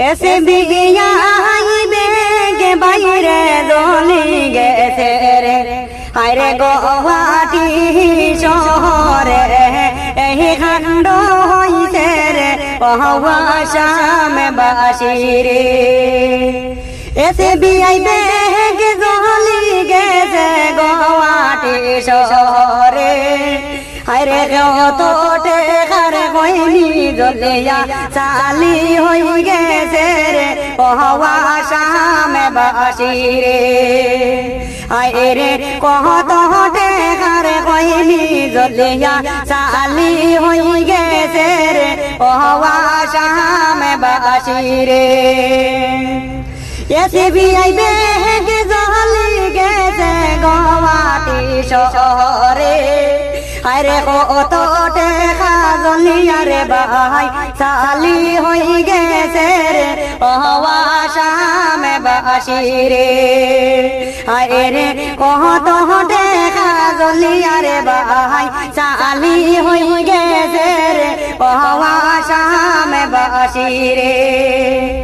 এসে বিয়াই বেগে বাইরে দলি গেছে রে আরে গুয়াহাটি শহরে এই কাণ্ড হইছে রে আসাম বাসী রে এসে বিয়াই বেগে দলি গেছে গুয়াহাটি শহরে আরে কত টেকার কইনি জলিয়া চালি হই গেছে রে আসাম বাসী রে আরে কত টেকার কইনি জলিয়া চালি হই গেছে রে আসাম বাসী রে এসে বিয়াই বেগে জলি গেছে গুয়াহাটি শহরে আরে কত টেকা জলিয়া রে ভাই চালি হই গেছে রে আসাম বাসী রে আরে কত টেকা জলিয়া রে ভাই চালি হই গেছে রে আসাম বাসী রে